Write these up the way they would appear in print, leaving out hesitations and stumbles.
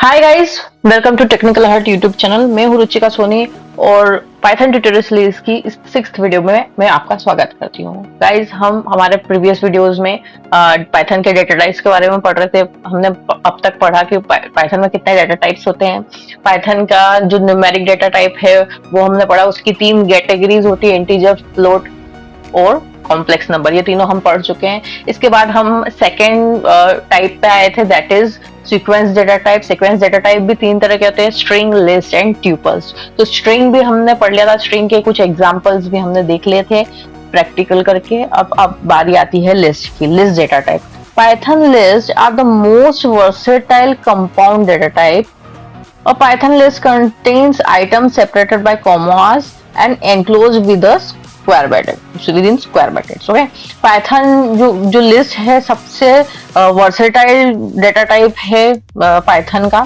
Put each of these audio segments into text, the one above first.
Hi guys, welcome to technical hurt YouTube channel. मैं हूँ रुचिका सोनी और पाइथन ट्यूटोरियल सीरीज की इस 6th वीडियो में मैं आपका स्वागत करती हूँ। गाइस, हम हमारे प्रीवियस वीडियोस में पाइथन के डेटा टाइप्स के बारे में पढ़ रहे थे। हमने अब तक पढ़ा कि पाइथन में कितने डेटा टाइप्स होते हैं। पाइथन का जो न्यूमेरिक डेटा टाइप है वो हमने पढ़ा, उसकी 3 कैटेगरीज होती है, इंटीजर, फ्लोट और कॉम्प्लेक्स नंबर। ये तीनों हम पढ़ चुके हैं। इसके बाद हम सेकेंड टाइप पे आए थे, that is sequence data type. Sequence data type भी 3 तरह के होते हैं, स्ट्रिंग, लिस्ट एंड ट्यूपल्स। तो स्ट्रिंग भी हमने पढ़ लिया था, स्ट्रिंग के कुछ एग्जांपल्स भी हमने देख लिए थे प्रैक्टिकल करके। अब बारी आती है लिस्ट की। List data type, Python list are the most versatile compound data type. A Python list contains items separated by commas and enclosed with a square bracket, within square brackets. Okay, Python जो list है सबसे versatile data type है Python का।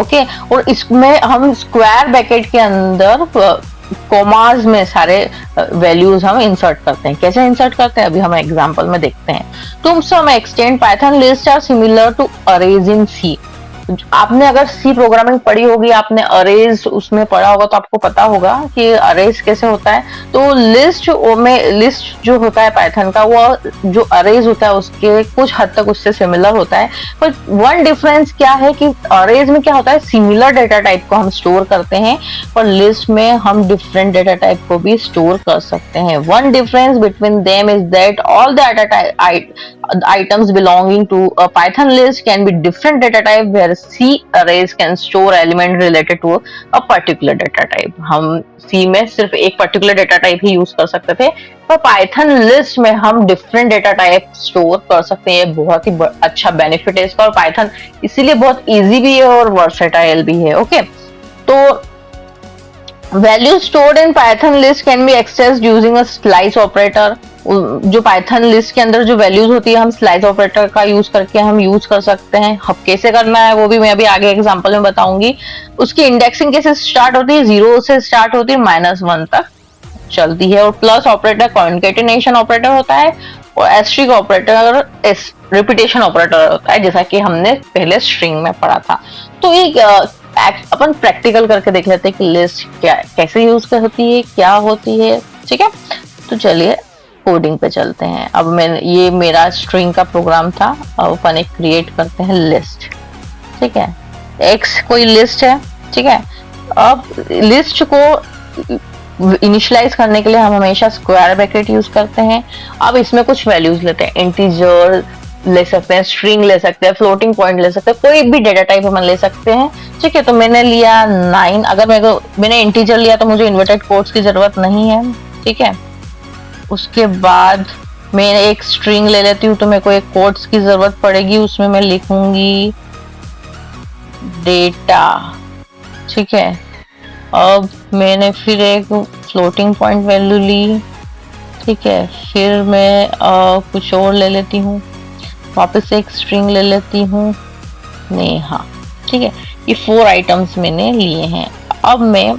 Okay, और इसमें हम square bracket के अंदर कोमास में सारे वैल्यूज हम इंसर्ट करते हैं। कैसे इंसर्ट करते हैं अभी हम एग्जांपल में देखते हैं। To some extent Python list are similar to arrays in C. आपने अगर सी प्रोग्रामिंग पढ़ी होगी, आपने अरेज उसमें पढ़ा होगा, तो आपको पता होगा कि अरेज कैसे होता है। तो लिस्ट में, लिस्ट जो होता है पाइथन का, वो जो अरेज होता है उसके कुछ हद तक उससे सिमिलर होता है। पर वन डिफरेंस क्या है कि अरेज में क्या होता है, सिमिलर डेटा टाइप को हम स्टोर करते हैं, पर लिस्ट में हम डिफरेंट डेटा टाइप को भी स्टोर कर सकते हैं। One difference between them is that all the items belonging to a Python list can be different data type, where C arrays can store element related to a particular data type. हम C में सिर्फ एक particular data type ही use कर सकते थे, पर Python list में हम different data type स्टोर कर सकते हैं। बहुत ही अच्छा बेनिफिट है इसका, और Python इसीलिए बहुत इजी भी है और वर्सेटाइल भी है। ओके, तो value stored in Python list can be accessed using a slice operator. जो पाइथन लिस्ट के अंदर जो वैल्यूज होती है, हम स्लाइस ऑपरेटर का यूज करके हम यूज कर सकते हैं। अब कैसे करना है वो भी मैं अभी आगे एग्जांपल में बताऊंगी। उसकी इंडेक्सिंग कैसे स्टार्ट होती है, 0 से स्टार्ट होती है, -1 तक चलती है। और प्लस ऑपरेटर कॉन्केटिनेशन ऑपरेटर होता है, और एस्ट्रिक ऑपरेटर रिपीटेशन ऑपरेटर होता है, जैसा कि हमने पहले स्ट्रिंग में पढ़ा था। तो एक अपन प्रैक्टिकल करके देख लेते हैं कि लिस्ट क्या कैसे यूज होती है, क्या होती है। ठीक है, तो चलिए कोडिंग पे चलते हैं। अब ये मेरा स्ट्रिंग का प्रोग्राम था। अब अपन एक क्रिएट करते हैं लिस्ट। ठीक है, एक्स कोई लिस्ट है। ठीक है, अब लिस्ट को इनिशियलाइज करने के लिए हम हमेशा स्क्वायर ब्रैकेट यूज करते हैं। अब इसमें कुछ वैल्यूज लेते हैं, इंटीजर ले सकते हैं, स्ट्रिंग ले सकते हैं, फ्लोटिंग पॉइंट ले सकते हैं, कोई भी डेटा टाइप हम ले सकते हैं। ठीक है, तो मैंने लिया 9। अगर मैंने इंटीजर लिया तो मुझे इन्वर्टेड कोट्स की जरूरत नहीं है। ठीक है, उसके बाद मैं एक स्ट्रिंग ले लेती हूँ, तो मेरे को एक कोट्स की जरूरत पड़ेगी, उसमें मैं लिखूंगी डेटा। ठीक है, अब मैंने फिर एक फ्लोटिंग पॉइंट वैल्यू ली। ठीक है, फिर मैं कुछ और ले लेती हूँ, वापस एक स्ट्रिंग ले लेती हूँ, नेहा। ठीक है, ये 4 आइटम्स मैंने लिए हैं। अब मैं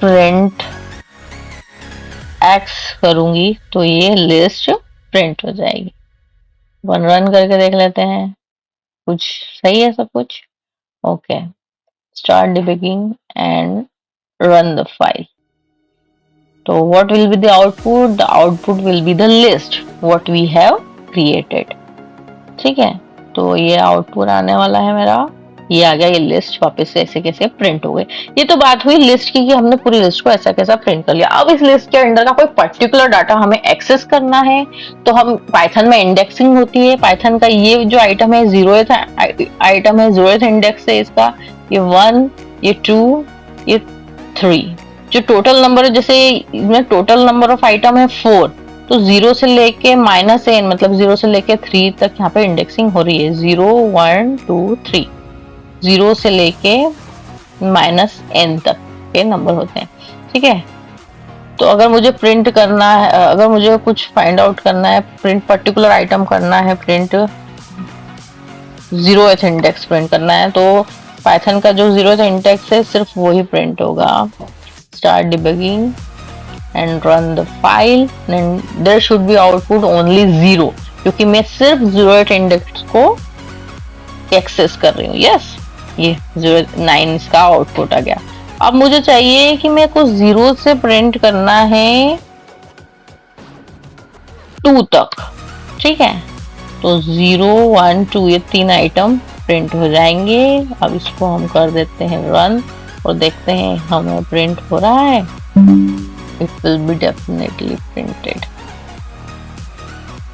प्रिंट एक्स करूंगी तो ये लिस्ट प्रिंट हो जाएगी। रन करके देख लेते हैं, कुछ सही है सब कुछ। Okay, start debugging and run the file. तो what will be the output? The output will be the list what we have created. ठीक है, तो ये आउटपुट आने वाला है मेरा, ये आ गया। ये लिस्ट वापस से ऐसे कैसे प्रिंट हो गई। ये तो बात हुई लिस्ट की कि हमने पूरी लिस्ट को ऐसा कैसा प्रिंट कर लिया। अब इस लिस्ट के अंदर का कोई पर्टिकुलर डाटा हमें एक्सेस करना है, तो हम पाइथन में इंडेक्सिंग होती है। पाइथन का ये जो आइटम है, 0th आइटम है, 0th इंडेक्स है इसका। ये 1, ये 2, ये 3। जो टोटल नंबर है, जैसे इसमें टोटल नंबर ऑफ आइटम है 4, तो 0 से लेके -n, मतलब 0 से लेके 3 तक यहाँ पे इंडेक्सिंग हो रही है। 0, 1, 2, 3, 0 से लेके -n तक के नंबर होते हैं। ठीक है, तो अगर मुझे प्रिंट करना है, अगर मुझे कुछ फाइंड आउट करना है, प्रिंट पर्टिकुलर आइटम करना है, प्रिंट 0th इंडेक्स प्रिंट करना है, तो पाइथन का जो 0th इंडेक्स है सिर्फ वो ही प्रिंट होगा। Start debugging and run the file, and there should be output only 0, क्योंकि मैं सिर्फ 0th इंडेक्स को एक्सेस कर रही हूँ। यस, ये 09 इसका आउटपुट आ गया। अब मुझे चाहिए कि मेरे को 0 से प्रिंट करना है 2 तक, ठीक है। तो 0, 1, 2 ये 3 आइटम प्रिंट हो जाएंगे। अब इसको हम कर देते हैं रन और देखते हैं हमें प्रिंट हो रहा है। It will be definitely printed.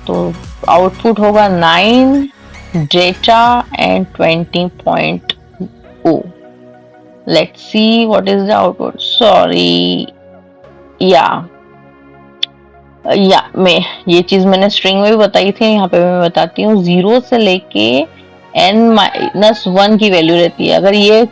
तो आउटपुट होगा 9 data and 20.0। Let's see what is the output. Sorry, मैं ये चीज मैंने स्ट्रिंग में भी बताई थी, यहाँ पे मैं बताती हूँ। 0 से लेके n-1 की वैल्यू रहती है। अगर ये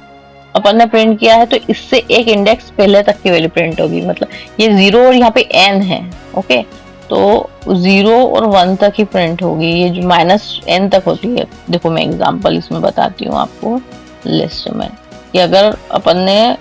अपन ने प्रिंट किया है तो इससे एक इंडेक्स पहले तक की वैल्यू प्रिंट होगी। मतलब ये 0 और यहाँ पे n है, ओके। तो 0 और 1 तक ही प्रिंट होगी। ये जो -n तक होती है, देखो मैं एग्जांपल इसमें बताती हूँ आपको लिस्ट में, कि अगर अपन ने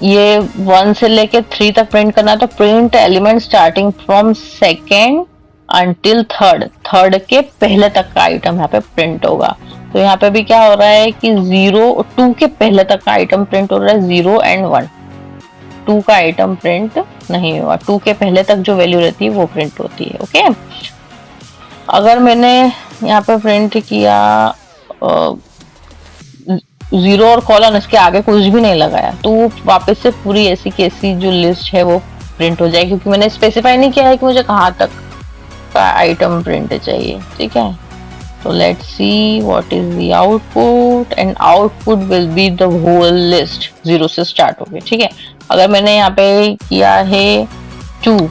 ये 1 से लेके 3 तक प्रिंट करना है तो print element starting from second until third के पहले तक का आइटम यहाँ पे प्रिंट होगा। तो यहाँ पे भी क्या हो रहा है कि 2 के पहले तक का आइटम प्रिंट हो रहा है। 0 एंड 1, 2 का आइटम प्रिंट नहीं हुआ। 2 के पहले तक जो वैल्यू रहती है वो प्रिंट होती है, ओके। अगर मैंने यहाँ पे प्रिंट किया 0 और कॉलन, इसके आगे कुछ भी नहीं लगाया, तो वापस से पूरी ऐसी की ऐसी जो लिस्ट है वो प्रिंट हो जाएगी, क्योंकि मैंने स्पेसिफाई नहीं किया है कि मुझे कहाँ तक का आइटम प्रिंट चाहिए, ठीक है। तो let's see what is the output, and output will be the whole list 0 से स्टार्ट होगी, ठीक है। अगर मैंने यहाँ पे किया है 2,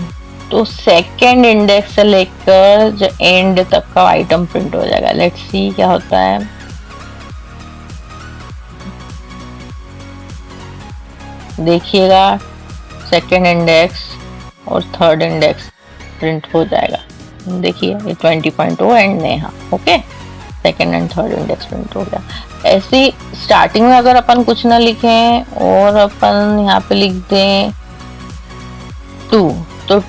तो सेकेंड इंडेक्स से लेकर जो एंड तक का आइटम प्रिंट हो जाएगा। लेट्स सी क्या होता है। देखिएगा, सेकेंड इंडेक्स और थर्ड इंडेक्स प्रिंट हो जाएगा। देखिए ये 20.0 and Neha, okay. Second and third index print हो गया। ऐसी स्टार्टिंग में अगर अपन कुछ ना लिखें और अपन यहाँ पे लिख दें 2, तो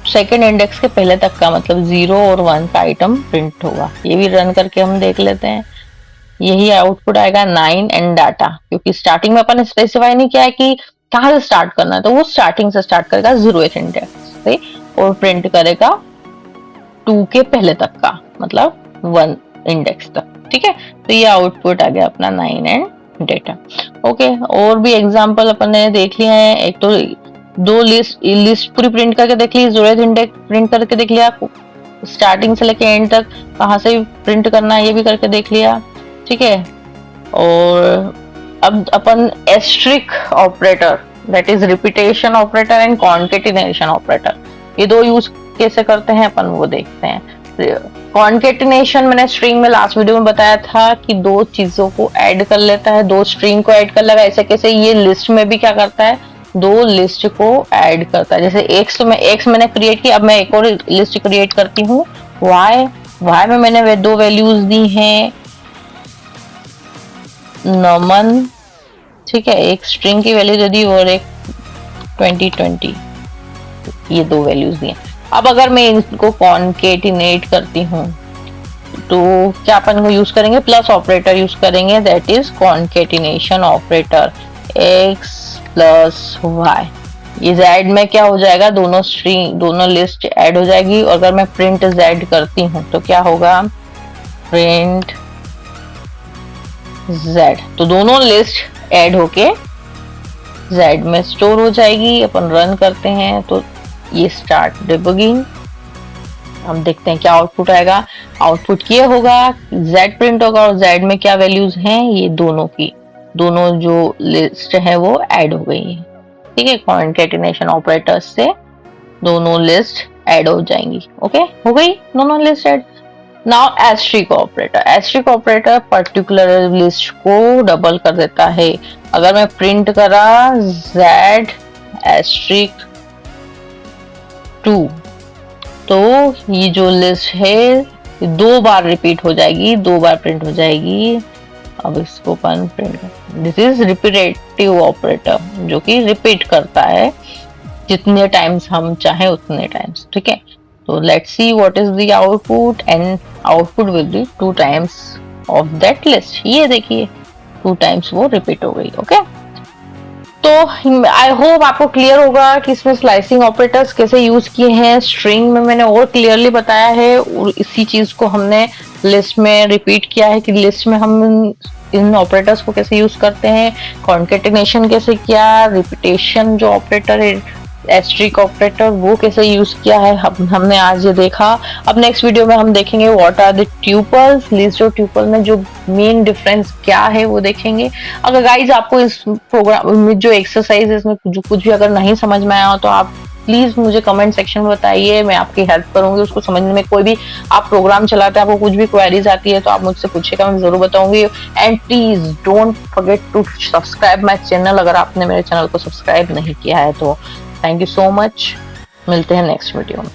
सेकेंड इंडेक्स के पहले तक का, मतलब 0 और 1 का आइटम प्रिंट होगा। ये भी रन करके हम देख लेते हैं। यही आउटपुट आएगा 9 एंड डाटा, क्योंकि स्टार्टिंग में अपन स्पेसिफाई नहीं किया है कि कहाँ से स्टार्ट करना है, तो वो स्टार्टिंग से स्टार्ट करेगा 0th इंडेक्स से और प्रिंट करेगा 2 के पहले तक का, मतलब 1 इंडेक्स तक, ठीक है। तो ये आउटपुट आ गया अपना 9 एंड डेटा, ओके। और भी एग्जांपल अपन ने देख लिया है। एक तो 2 लिस्ट पूरी प्रिंट करके देख ली, 0th इंडेक्स प्रिंट करके देख लिया, स्टार्टिंग से लेके एंड तक कहाँ से प्रिंट करना है ये भी करके देख लिया, ठीक है। और अब अपन asterisk operator, that is repetition operator and concatenation operator, ये 2 यूज कैसे करते हैं अपन वो देखते हैं। कॉन्केटिनेशन मैंने स्ट्रिंग में लास्ट वीडियो में बताया था कि 2 चीजों को ऐड कर लेता है, 2 स्ट्रिंग को ऐड कर लेगा। ऐसे कैसे ये लिस्ट में भी क्या करता है, 2 लिस्ट को ऐड करता है। जैसे एक्स मैंने क्रिएट की, अब मैं एक और लिस्ट क्रिएट करती हूँ वाई में मैंने वे 2 वैल्यूज दी हैं नमन, ठीक है, एक स्ट्रिंग की वैल्यू दे दी और एक 2020, ये 2 वैल्यूज दी हैं। अब अगर मैं इनको कॉन्केटिनेट करती हूँ तो क्या अपन को यूज करेंगे, प्लस ऑपरेटर यूज करेंगे, that is concatenation operator x plus y। ये z में क्या हो जाएगा, दोनों लिस्ट ऐड हो जाएगी। और अगर मैं प्रिंट z करती हूँ तो क्या होगा, प्रिंट z, तो दोनों लिस्ट ऐड होके z में स्टोर हो जाएगी। अपन रन करते हैं तो ये स्टार्ट डिबगिंग, हम देखते हैं क्या आउटपुट आएगा। आउटपुट ये होगा, z प्रिंट होगा और z में क्या वैल्यूज हैं, ये दोनों जो लिस्ट है वो ऐड हो गई है, ठीक है। कॉन्केटिनेशन ऑपरेटर्स से दोनों लिस्ट ऐड हो जाएंगी, ओके, हो गई दोनों list add. Now asterisk operator particular list को डबल कर देता है। अगर मैं प्रिंट करा z एस्ट्रिक 2, तो ये जो लिस्ट है 2 बार रिपीट हो जाएगी, 2 बार प्रिंट हो जाएगी। अब इसको अपन print, this is repetitive operator, जो कि रिपीट करता है जितने टाइम्स हम चाहे उतने टाइम्स, ठीक है। तो let's see what is the output, and output will B 2 times of that list. ये देखिए 2 टाइम्स वो रिपीट हो गई। ओके, तो आई होप आपको क्लियर होगा कि इसमें स्लाइसिंग ऑपरेटर्स कैसे यूज किए हैं। स्ट्रिंग में मैंने और क्लियरली बताया है और इसी चीज को हमने लिस्ट में रिपीट किया है कि लिस्ट में हम इन ऑपरेटर्स को कैसे यूज करते हैं, कॉन्केटिनेशन कैसे किया, रिपीटेशन जो ऑपरेटर है एस्ट्रिक ऑपरेटर वो कैसे यूज किया है, हमने आज ये देखा। अब नेक्स्ट वीडियो में हम देखेंगे what are the tuples, list और ट्यूपल में जो मेन डिफरेंस क्या है वो देखेंगे। अगर गाइज आपको इस प्रोग्राम में जो एक्सरसाइज है इसमें कुछ भी अगर नहीं समझ में आया हो तो आप प्लीज मुझे कमेंट सेक्शन में बताइए, मैं आपकी हेल्प करूंगी उसको समझने में। कोई भी आप प्रोग्राम चलाते हैं, आपको कुछ भी क्वेरीज आती है तो आप मुझसे पूछिएगा, मैं जरूर बताऊंगी। And please don't forget to subscribe my channel अगर आपने मेरे चैनल को सब्सक्राइब नहीं किया है तो। थैंक यू सो मच, मिलते हैं नेक्स्ट वीडियो में।